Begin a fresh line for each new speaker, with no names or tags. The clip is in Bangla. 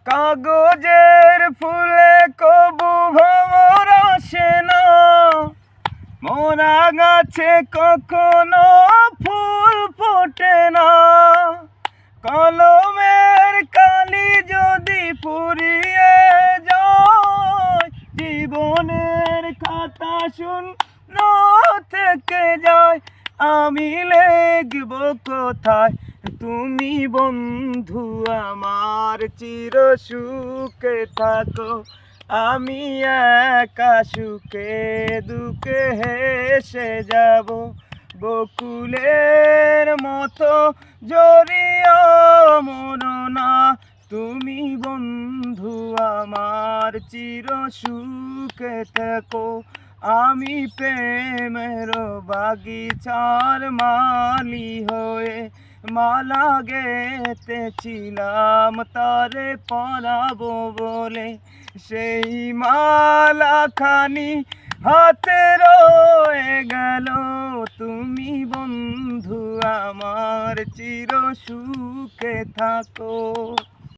কাগজের ফুলে কবু ভ্রমর আসে না, মোরা গাছে কখনো ফুল ফোটে না। কলমের কালি যদি পুড়িয়ে যায়, জীবনের খাতা শূন্য থেকে যায়। আমি লিখব কোথায়, তুমি বন্ধু আমার চির সুখে থাকো। আমি একা সুখে দুঃখে হেসে যাব, বকুলের মতো জড়িয়ে মরো না। তুমি বন্ধু আমার চির সুখে থেকো। আমি প্রেমের বাগিচার মালি হয়ে মালা গেঁথেছিলাম তারে পরাবো বলে। সেই মালা খানি হাতে রয়ে গেল, তুমি বন্ধু আমার চির সুখে থাকো।